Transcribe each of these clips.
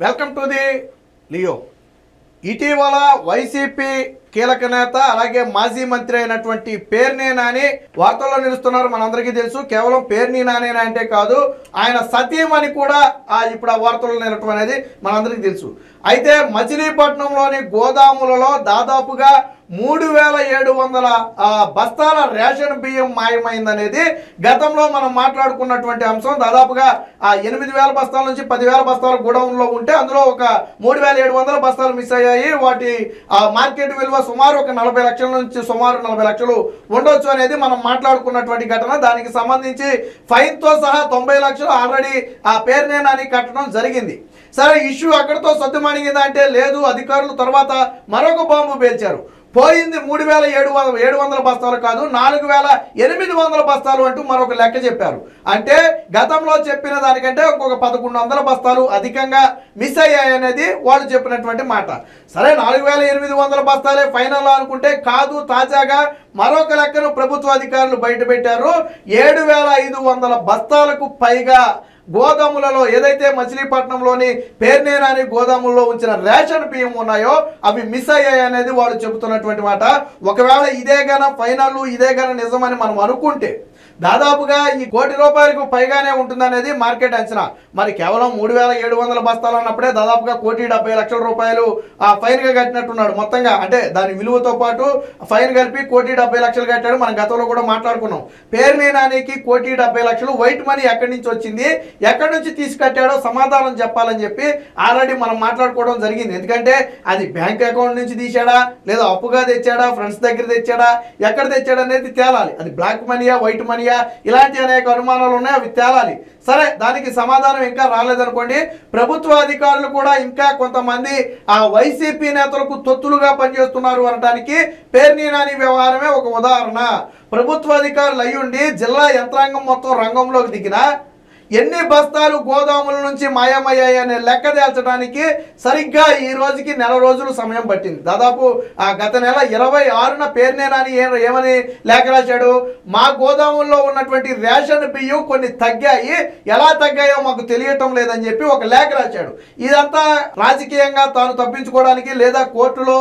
Welcome to the Leo. ఇటీవల YCP కీలక నేత అలాగే మాజీ మంత్రి అయినటువంటి పేర్ని నాని వార్తల్లో నిలుస్తున్నారు. మనందరికీ తెలుసు. కేవలం పేర్ని నాని అంటే కాదు, ఆయన సతీమణి కూడా ఇప్పుడు ఆ వార్తల్లో నిలవటం అనేది మనందరికీ తెలుసు. అయితే మచిలీపట్నంలోని గోదాములలో దాదాపుగా 3700 బస్తాల రేషన్ బియ్యం మాయమైందనేది గతంలో మనం మాట్లాడుకున్నటువంటి అంశం. దాదాపుగా 8000 బస్తాల నుంచి 10,000 బస్తాల గోడౌన్లో ఉంటే అందులో ఒక 3700 బస్తాలు మిస్ అయ్యాయి. వాటి మార్కెట్ విలువ సుమారు ఒక 40 లక్షల నుంచి సుమారు 40 లక్షలు ఉండొచ్చు అనేది మనం మాట్లాడుకున్నటువంటి ఘటన. దానికి సంబంధించి ఫైన్తో సహా 90 లక్షలు ఆల్రెడీ పేర్ని నాని కట్టడం జరిగింది. సరే, ఇష్యూ అక్కడితో సద్దుమణిగిందంటే లేదు. అధికారులు తర్వాత మరొక బాంబు పేల్చారు. పోయింది 3700 బస్తాలు కాదు, 4800 బస్తాలు అంటూ మరొక లెక్క చెప్పారు. అంటే గతంలో చెప్పిన దానికంటే ఇంకొక 1100 బస్తాలు అధికంగా మిస్ అయ్యాయనేది వాళ్ళు చెప్పినటువంటి మాట. సరే, 4800 బస్తాలే ఫైనల్ అనుకుంటే కాదు. తాజాగా మరొక లెక్కను ప్రభుత్వ అధికారులు బయటపెట్టారు. 7500 బస్తాలకు పైగా గోదాములలో ఏదైతే మచిలీపట్నంలోని పేర్ని నాని గోదాముల్లో ఉంచిన రేషన్ బియ్యం ఉన్నాయో అవి మిస్ అయ్యాయి అనేది వాళ్ళు చెబుతున్నటువంటి మాట. ఒకవేళ ఇదే గన ఫైనల్, ఇదే గన నిజమని మనం అనుకుంటే దాదాపుగా ఈ ₹1,00,00,000 పైగానే ఉంటుందనేది మార్కెట్ అంచనా. మరి కేవలం 3700 బస్తాలు అన్నప్పుడే దాదాపుగా ₹1,70,00,000 ఫైన్గా కట్టినట్టున్నాడు మొత్తంగా. అంటే దాని విలువతో పాటు ఫైన్ కలిపి ₹1,70,00,000 కట్టాడు. మనం గతంలో కూడా మాట్లాడుకున్నాం. పేర్ని నానికి ₹1,70,00,000 వైట్ మనీ ఎక్కడి నుంచి వచ్చింది, ఎక్కడి నుంచి తీసుకట్టాడో సమాధానం చెప్పాలని చెప్పి ఆల్రెడీ మనం మాట్లాడుకోవడం జరిగింది. ఎందుకంటే అది బ్యాంక్ అకౌంట్ నుంచి తీసాడా, లేదా అప్పుగా తెచ్చాడా, ఫ్రెండ్స్ దగ్గర తెచ్చాడా, ఎక్కడ తెచ్చాడా అనేది తేలాలి. అది బ్లాక్ మనీయా, వైట్ మనీయా, ఇలాంటి అనేక అనుమానాలు ఉన్నాయి, అవి తేలాలి. సరే, దానికి సమాధానం ఇంకా రాలేదనుకోండి. ప్రభుత్వ అధికారులు కూడా ఇంకా కొంతమంది వైసీపీ నేతలకు తొత్తులుగా పనిచేస్తున్నారు అనడానికి పేర్ని నాని వ్యవహారమే ఒక ఉదాహరణ. ప్రభుత్వ అధికారులు అయ్యుండి జిల్లా యంత్రాంగం మొత్తం రంగంలోకి దిగినా ఎన్ని బస్తాలు గోదాముల నుంచి మాయమయ్యాయి అనే లెక్క తేల్చడానికి సరిగ్గా ఈ రోజుకి నెల రోజులు సమయం పట్టింది. దాదాపు గత నెల 26న పేర్ని నాని ఏమని లేఖ రాశాడు, మా గోదాముల్లో ఉన్నటువంటి రేషన్ బియ్యం కొన్ని తగ్గాయి, ఎలా తగ్గాయో మాకు తెలియటం లేదని చెప్పి ఒక లేఖ రాశాడు. ఇదంతా రాజకీయంగా తాను తప్పించుకోవడానికి లేదా కోర్టులో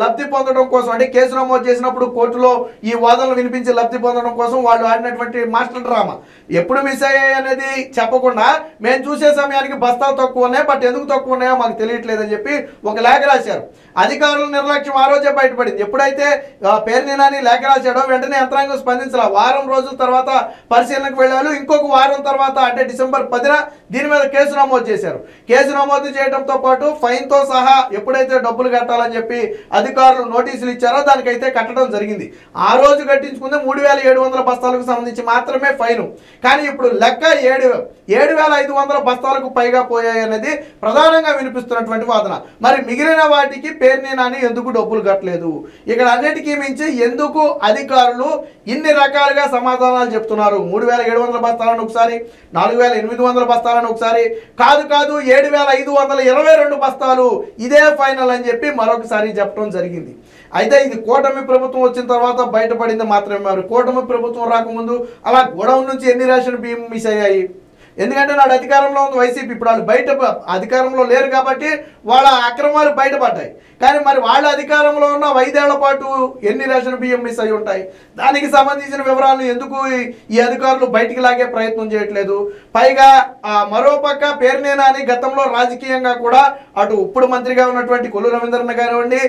లబ్ధి పొందడం కోసం, అంటే కేసు నమోదు చేసినప్పుడు కోర్టులో ఈ వాదనలు వినిపించి లబ్ధి పొందడం కోసం వాళ్ళు ఆడినటువంటి మాస్టర్ డ్రామా. ఎప్పుడు మిస్ అయ్యాయి అనేది చెప్పకుండా మేము చూసే సమయానికి బస్తాలు తక్కువ ఉన్నాయి, బట్ ఎందుకు తక్కువ ఉన్నాయో మాకు తెలియట్లేదని చెప్పి ఒక లేఖ రాశారు. అధికారుల నిర్లక్ష్యం ఆ రోజే బయటపడింది. ఎప్పుడైతే పేర్ని నాని లేఖ రాశాడో వెంటనే యంత్రాంగం స్పందించాల. వారం రోజుల తర్వాత పరిశీలనకు వెళ్ళారు. ఇంకొక వారం తర్వాత అంటే డిసెంబర్ 10న దీని మీద కేసు నమోదు చేశారు. కేసు నమోదు చేయడంతో పాటు ఫైన్తో సహా ఎప్పుడైతే డబ్బులు కట్టాలని చెప్పి అధికారులు నోటీసులు ఇచ్చారో దానికైతే కట్టడం జరిగింది. ఆ రోజు కట్టించుకుంది 3700 బస్తాలకు సంబంధించి మాత్రమే ఫైను. కానీ ఇప్పుడు లెక్క 7500 బస్తాలకు పైగా పోయాయి అనేది ప్రధానంగా వినిపిస్తున్నటువంటి వాదన. మరి మిగిలిన వాటికి పేర్ని నాని ఎందుకు డబ్బులు కట్టలేదు? ఇక్కడ అన్నిటికీ మించి ఎందుకు అధికారులు ఇన్ని రకాలుగా సమాధానాలు చెప్తున్నారు? 3700 బస్తాలను ఒకసారి, 4800 బస్తాలను ఒకసారి, కాదు 7522 బస్తాలు ఇదే ఫైనల్ అని చెప్పి మరొకసారి చెప్పడం జరిగింది. అయితే ఇది కూటమి ప్రభుత్వం వచ్చిన తర్వాత బయటపడింది మాత్రమే. మరి కూటమి ప్రభుత్వం రాకముందు అలా గోడౌన్ నుంచి ఎన్ని రేషన్ బియ్యం మిస్ అయ్యాయి? ఎందుకంటే నాడు అధికారంలో ఉంది వైసీపీ. ఇప్పుడు వాళ్ళు బయట అధికారంలో లేరు కాబట్టి వాళ్ళ అక్రమాలు బయటపడ్డాయి. కానీ మరి వాళ్ళ అధికారంలో ఉన్న 5 ఏళ్ల పాటు ఎన్ని రేషన్ బియ్యం మిస్ అయి ఉంటాయి? దానికి సంబంధించిన వివరాలను ఎందుకు ఈ అధికారులు బయటికి లాగే ప్రయత్నం చేయట్లేదు? పైగా మరోపక్క పేర్ని నాని గతంలో రాజకీయంగా కూడా అటు ఇప్పుడు మంత్రిగా ఉన్నటువంటి కొల్లు రవీంద్రను కానివ్వండి,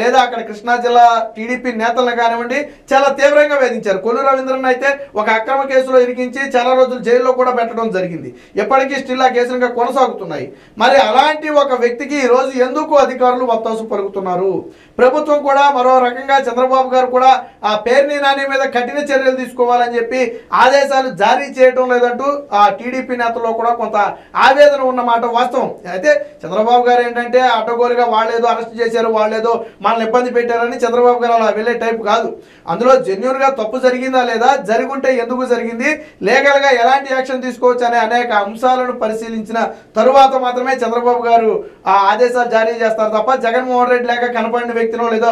లేదా అక్కడ కృష్ణా జిల్లా టీడీపీ నేతలను కానివ్వండి చాలా తీవ్రంగా వేధించారు. కొల్లు రవీంద్రను అయితే ఒక అక్రమ కేసులో ఇరికించి చాలా రోజులు జైల్లో కూడా పెట్టడం జరిగింది. ఎప్పటికీ స్టిల్ ఆ కేసులుగా కొనసాగుతున్నాయి. మరి అలాంటి ఒక వ్యక్తికి ఈరోజు ఎందుకు అధికారులు వత్తాసు పలుకుతున్నారు? ప్రభుత్వం కూడా మరో రకంగా చంద్రబాబు గారు కూడా పేర్ని నాని మీద కఠిన చర్యలు తీసుకోవాలని చెప్పి ఆదేశాలు జారీ చేయడం లేదంటూ టీడీపీ నేతల్లో కూడా కొంత ఆవేదన ఉన్నమాట వాస్తవం. అయితే చంద్రబాబు గారు ఏంటంటే అడ్డగోలుగా వాళ్ళేదో అరెస్ట్ చేశారు, వాళ్ళేదో మనల్ని ఇబ్బంది పెట్టారని చంద్రబాబు గారు అలా వెళ్ళే టైప్ కాదు. అందులో జెన్యూన్గా తప్పు జరిగిందా లేదా, జరుగుంటే ఎందుకు జరిగింది, లీగల్గా ఎలాంటి యాక్షన్ తీసుకోవచ్చు అనే అనేక అంశాలను పరిశీలించిన తరువాత మాత్రమే చంద్రబాబు గారు ఆదేశాలు జారీ చేస్తారు తప్ప జగన్మోహన్ రెడ్డి లేక కనపడిన వ్యక్తినో లేదా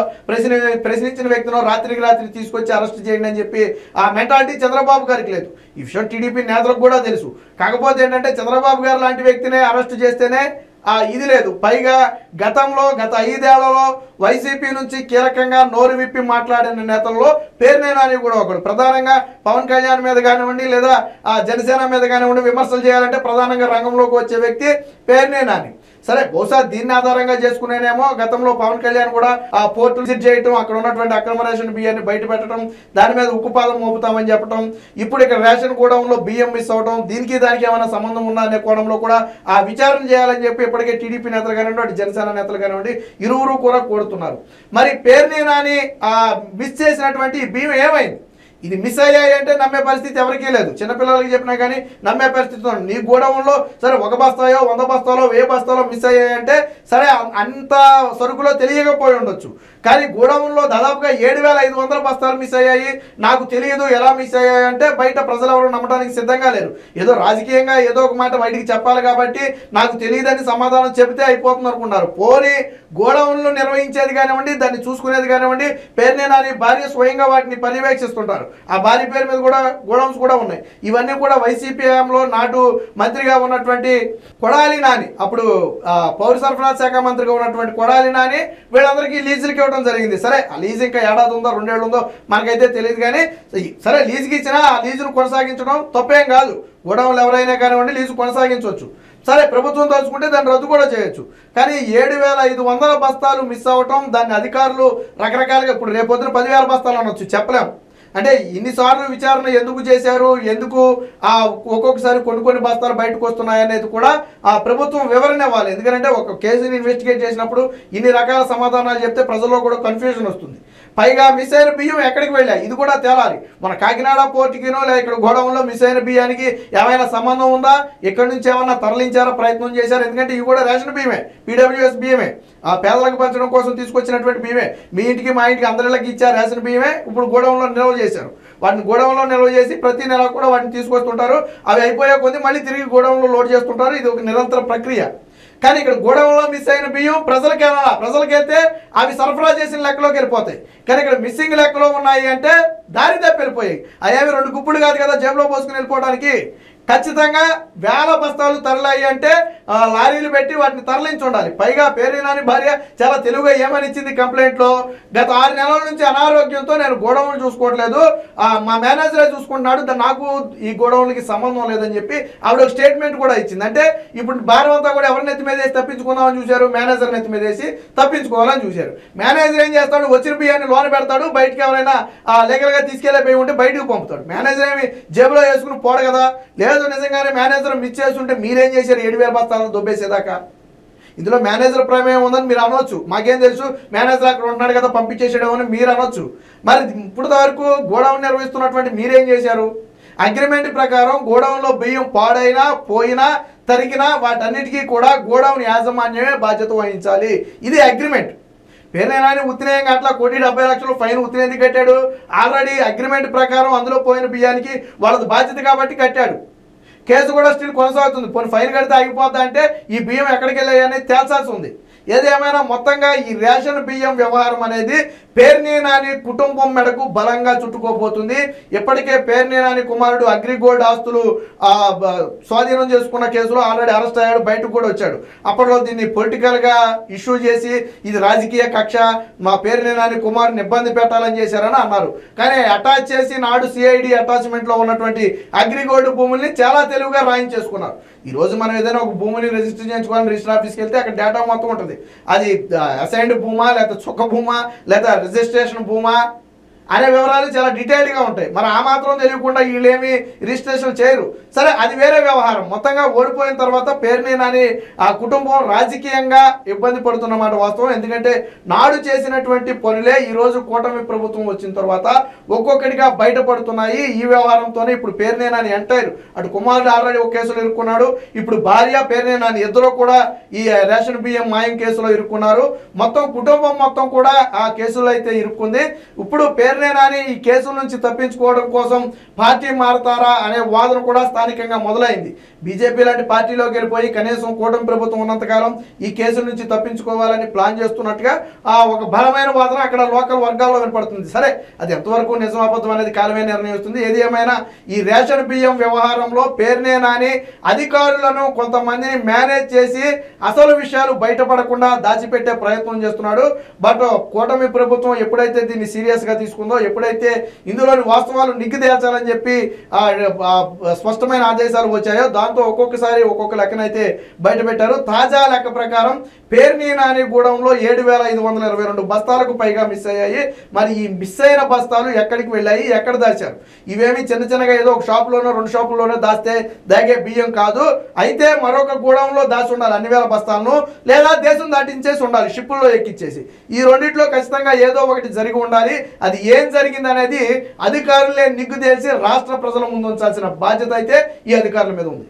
ప్రశ్నించిన వ్యక్తినో రాత్రికి రాత్రి తీసుకొచ్చి అరెస్ట్ చేయండి అని చెప్పి ఆ మెంటాలిటీ చంద్రబాబు గారికి లేదు. ఈ విషయం టీడీపీ నేతలకు కూడా తెలుసు. కాకపోతే ఏంటంటే చంద్రబాబు గారు లాంటి వ్యక్తినే అరెస్ట్ చేస్తేనే ఇది లేదు. పైగా గత 5 ఏళ్లలో వైసీపీ నుంచి కీలకంగా నోరు విప్పి మాట్లాడిన నేతల్లో పేర్నేని నాని కూడా ఒకడు. ప్రధానంగా పవన్ కళ్యాణ్ మీద కానివ్వండి లేదా జనసేన మీద కానివ్వండి విమర్శలు చేయాలంటే ప్రధానంగా రంగంలోకి వచ్చే వ్యక్తి పేర్నేని నాని. సరే, బహుశా దీన్ని ఆధారంగా చేసుకునేనేమో గతంలో పవన్ కళ్యాణ్ కూడా ఆ పోర్టులు విజిట్ చేయటం, అక్కడ ఉన్నటువంటి అక్రమ రేషన్ బియ్యాన్ని బయట పెట్టడం, దాని మీద ఉక్కుపాదం మోపుతామని చెప్పడం, ఇప్పుడు ఇక్కడ రేషన్ గోడౌన్లో బియ్యం మిస్ అవడం, దీనికి దానికి ఏమైనా సంబంధం ఉందా అనే కోణంలో కూడా ఆ విచారణ చేయాలని చెప్పి ఇప్పటికే టీడీపీ నేతలు కానివ్వండి, అటు జనసేన నేతలు కానివ్వండి ఇరువురు కూడా కోరుతున్నారు. మరి పేర్నేని నాని మిస్ చేసినటువంటి బియ్యం ఏమైంది? ఇది మిస్ అయ్యాయి అంటే నమ్మే పరిస్థితి ఎవరికీ లేదు. చిన్నపిల్లలకి చెప్పినా కానీ నమ్మే పరిస్థితి ఉంది. నీ గోడౌన్లో సరే 1 బస్తాయో 100 బస్తాలో 1000 బస్తాలో మిస్ అయ్యాయంటే సరే అంత సరుకులో తెలియకపోయి ఉండొచ్చు. కానీ గోడౌన్లో దాదాపుగా 7500 బస్తాలు మిస్ అయ్యాయి, నాకు తెలియదు ఎలా మిస్ అయ్యాయి అంటే బయట ప్రజలు ఎవరు నమ్మడానికి సిద్ధంగా లేరు. ఏదో రాజకీయంగా ఏదో ఒక మాట బయటికి చెప్పాలి కాబట్టి నాకు తెలియదని సమాధానం చెబితే అయిపోతుంది అనుకున్నారు. పోనీ గోడౌన్లు నిర్వహించేది కానివ్వండి, దాన్ని చూసుకునేది కానివ్వండి, పేర్నేని నాని భార్య స్వయంగా వాటిని పర్యవేక్షిస్తుంటారు. ఆ భార్య పేరు మీద కూడా గోడౌన్స్ కూడా ఉన్నాయి. ఇవన్నీ కూడా వైసీపీ హయాంలో నాటు మంత్రిగా ఉన్నటువంటి కొడాలి నాని, అప్పుడు పౌర సరఫరా శాఖ మంత్రిగా ఉన్నటువంటి కొడాలి నాని వీళ్ళందరికీ లీజులకి ఇవ్వడం జరిగింది. సరే, ఆ లీజు ఇంకా ఏడాది ఉందో 2 ఏళ్ళు ఉందో మనకైతే తెలియదు. కానీ సరే, లీజుకి ఇచ్చినా ఆ లీజును కొనసాగించడం తప్పేం కాదు. గోడౌన్లు ఎవరైనా కానివ్వండి లీజు కొనసాగించవచ్చు. సరే, ప్రభుత్వం తలుచుకుంటే దాన్ని రద్దు కూడా చేయొచ్చు. కానీ 7500 బస్తాలు మిస్ అవ్వటం, దాన్ని అధికారులు రకరకాలుగా ఇప్పుడు రేపొద్దున 10,000 బస్తాలు అనొచ్చు, చెప్పలేం. అంటే ఇన్నిసార్లు విచారణ ఎందుకు చేశారు, ఎందుకు ఒక్కొక్కసారి కొన్ని బస్తాలు బయటకు వస్తున్నాయనేది కూడా ప్రభుత్వం వివరణ ఇవ్వాలి. ఎందుకంటే ఒక కేసుని ఇన్వెస్టిగేట్ చేసినప్పుడు ఇన్ని రకాల సమాధానాలు చెప్తే ప్రజల్లో కూడా కన్ఫ్యూజన్ వస్తుంది. పైగా మిస్ అయిన బియ్యం ఎక్కడికి వెళ్ళాయి ఇది కూడా తేలాలి. మన కాకినాడ పోర్టుకినో లేదా ఇక్కడ గోడౌన్లో మిస్ అయిన బియ్యానికి ఏమైనా సంబంధం ఉందా, ఎక్కడి నుంచి ఏమన్నా తరలించారా, ప్రయత్నం చేశారు? ఎందుకంటే ఇవి కూడా రేషన్ బియ్యమే, పీడబ్ల్యూఎస్ బియ్యమే, ఆ పేదలకు పంచడం కోసం తీసుకొచ్చినటువంటి బియ్యమే. మీ ఇంటికి మా ఇంటికి అందరిలోకి ఇచ్చారు రేషన్ బియ్యమే. ఇప్పుడు గోడౌన్లో నిల్వ చేశారు. వాటిని గోడౌన్లో నిల్వ చేసి ప్రతి నెల కూడా వాటిని తీసుకొస్తుంటారు. అవి అయిపోయే కొద్దీ మళ్ళీ తిరిగి గోడౌన్లో లోడ్ చేస్తుంటారు. ఇది ఒక నిరంతర ప్రక్రియ. కానీ ఇక్కడ గోడౌన్లో మిస్ అయిన బియ్యం ప్రజలకి వెళ్తే అవి సరఫరా చేసిన లెక్కలోకి వెళ్ళిపోతాయి. కానీ ఇక్కడ మిస్సింగ్ లెక్కలో ఉన్నాయి అంటే దారి తప్పి వెళ్ళిపోయాయి. అవేమి 2 గుప్పులు కాదు కదా జేబులో పోసుకుని వెళ్ళిపోవడానికి. ఖచ్చితంగా 1000 బస్తాలు తరలాయి అంటే లారీలు పెట్టి వాటిని తరలించి ఉండాలి. పైగా పేర్నేని నాని భార్య చాలా తెలుగుగా ఏమని ఇచ్చింది కంప్లైంట్లో, గత 6 నెలల నుంచి అనారోగ్యంతో నేను గోడౌన్లు చూసుకోవట్లేదు, మా మేనేజరే చూసుకుంటున్నాడు, నాకు ఈ గోడౌన్లకి సంబంధం లేదని చెప్పి ఆవిడ ఒక స్టేట్మెంట్ కూడా ఇచ్చింది. అంటే ఇప్పుడు భారం అంతా కూడా ఎవరిని ఎత్తి మీద వేసి తప్పించుకుందామని చూశారు, మేనేజర్ని ఎత్తి మీద వేసి తప్పించుకోవాలని చూశారు. మేనేజర్ ఏం చేస్తాడు, వచ్చిన బియ్యాన్ని లోన పెడతాడు, బయటకి ఎవరైనా లీగల్గా తీసుకెళ్లే బియ్యం ఉంటే బయటకు పంపుతాడు. మేనేజర్ ఏమి జేబులో వేసుకుని పోడు కదా. లేదు నిజంగానే మేనేజర్ మిస్ చేస్తుంటే మీరేం చేశారు 7,000 బస్తాలను దొబ్బేసేదాకా? ఇందులో మేనేజర్ ప్రమేయం ఉందని మీరు అనొచ్చు, మాకేం తెలుసు మేనేజర్ అక్కడ ఉన్నాడు కదా పంపించేసాడు అని మీరు అనొచ్చు. మరి ఇప్పుడు వరకు గోడౌన్ నిర్వహిస్తున్నటువంటి మీరేం చేశారు? అగ్రిమెంట్ ప్రకారం గోడౌన్లో బియ్యం పాడైనా పోయినా తరిగినా వాటన్నిటికీ కూడా గోడౌన్ యాజమాన్యమే బాధ్యత వహించాలి. ఇది అగ్రిమెంట్. పేర్నేని నాని ఉత్తినేయంగా అట్లా 1,70,00,000 ఫైన్ ఉత్తినేది కట్టాడు. ఆల్రెడీ అగ్రిమెంట్ ప్రకారం అందులో పోయిన బియ్యానికి వాళ్ళది బాధ్యత కాబట్టి కట్టాడు. కేసు కూడా స్టిల్ కొనసాగుతుంది. పోనీ ఫైన్ కడితే ఆగిపోద్దా అంటే ఈ బియ్యం ఎక్కడికి వెళ్ళాయి అనేది తేల్చాల్సి ఉంది. ఏదేమైనా మొత్తంగా ఈ రేషన్ బియ్యం వ్యవహారం అనేది పేర్నేని నాని కుటుంబం మెడకు బలంగా చుట్టుకోబోతుంది. ఇప్పటికే పేర్నేని నాని కుమారుడు అగ్రిగోల్డ్ ఆస్తులు స్వాధీనం చేసుకున్న కేసులో ఆల్రెడీ అరెస్ట్ అయ్యాడు, బయటకు కూడా వచ్చాడు. అప్పట్లో దీన్ని పొలిటికల్గా ఇష్యూ చేసి ఇది రాజకీయ కక్ష, మా పేర్నేని నాని కుమారుని ఇబ్బంది పెట్టాలని చేశారని అన్నారు. కానీ అటాచ్ చేసి నాడు సిఐడి అటాచ్మెంట్లో ఉన్నటువంటి అగ్రిగోల్డ్ భూముల్ని చాలా తెలివిగా రాయించేసుకున్నారు. ఈరోజు మనం ఏదైనా ఒక భూమిని రిజిస్టర్ చేయించుకోవాలని రిజిస్టర్ ఆఫీస్కి వెళ్తే అక్కడ డేటా మొత్తం ఉంటుంది. అది అసైన్డ్ భూమా లేకపోతే చుక్క భూమా లేదా రిజిస్ట్రేషన్ భూమా అనే వివరాలు చాలా డీటెయిల్డ్గా ఉంటాయి. మరి ఆ మాత్రం తెలియకుండా వీళ్ళేమి రిజిస్ట్రేషన్ చేయరు. సరే, అది వేరే వ్యవహారం. మొత్తంగా ఓడిపోయిన తర్వాత పేర్నేని నాని ఆ కుటుంబం రాజకీయంగా ఇబ్బంది పడుతున్నమాట వాస్తవం. ఎందుకంటే నాడు చేసినటువంటి పనులే ఈరోజు కూటమి ప్రభుత్వం వచ్చిన తర్వాత ఒక్కొక్కటిగా బయటపడుతున్నాయి. ఈ వ్యవహారంతోనే ఇప్పుడు పేర్నేని నాని ఎంటైర్ అటు కుమారుడు ఆల్రెడీ ఒక కేసులో ఇరుక్కున్నాడు, ఇప్పుడు భార్య పేర్నేని నాని ఇద్దరు కూడా ఈ రేషన్ బియ్యం మాయం కేసులో ఇరుక్కున్నారు. మొత్తం కుటుంబం మొత్తం కూడా ఆ కేసులో అయితే ఇరుక్కుంది. ఇప్పుడు పేర్నేని పేర్నే నాని ఈ కేసుల నుంచి తప్పించుకోవడం కోసం పార్టీ మారతారా అనే వాదన కూడా స్థానికంగా మొదలైంది. బీజేపీ లాంటి పార్టీలోకి వెళ్ళిపోయి కనీసం కూటమి ప్రభుత్వం ఉన్నంతకాలం ఈ కేసుల నుంచి తప్పించుకోవాలని ప్లాన్ చేస్తున్నట్టుగా ఒక బలమైన వాదన అక్కడ లోకల్ వర్గాల్లో వినపడుతుంది. సరే, అది ఎంతవరకు నిజం అబద్ధం అనేది కాలమే నిర్ణయిస్తుంది. ఏది ఏమైనా ఈ రేషన్ బియ్యం వ్యవహారంలో పేర్నే నాని అధికారులను కొంతమందిని మేనేజ్ చేసి అసలు విషయాలు బయటపడకుండా దాచిపెట్టే ప్రయత్నం చేస్తున్నాడు. బట్ కూటమి ప్రభుత్వం ఎప్పుడైతే దీన్ని సీరియస్గా తీసుకుందో, ఎప్పుడైతే ఇందులోని వాస్తవాలు నిగ్గు తేల్చాలని చెప్పి స్పష్టమైన ఆదేశాలు వచ్చాయో దాంతో ఒక్కొక్కసారి ఒక్కొక్క లెక్కనైతే బయటపెట్టారు. తాజా లెక్క ప్రకారం పేర్ని నాని గూడెంలో 7,522 బస్తాలకు పైగా మిస్ అయ్యాయి. మరి ఈ మిస్ అయిన బస్తాలు ఎక్కడికి వెళ్ళాయి, ఎక్కడ దాచారు? ఇవేమి చిన్నగా ఏదో ఒక షాపులోనో 2 షాపుల్లోనో దాస్తే దాగే బియ్యం కాదు. అయితే మరొక గూడెంలో దాచి ఉండాలి అన్ని వేల బస్తాలను, లేదా దేశం దాటించేసి ఉండాలి షిప్పుల్లో ఎక్కించేసి. ఈ రెండిట్లో ఖచ్చితంగా ఏదో ఒకటి జరిగి ఉండాలి. అది ఏం జరిగింది అనేది అధికారులే నిగ్గు తేల్చి రాష్ట్ర ప్రజల ముందు ఉంచాల్సిన బాధ్యత అయితే ఈ అధికారుల మీద ఉంది.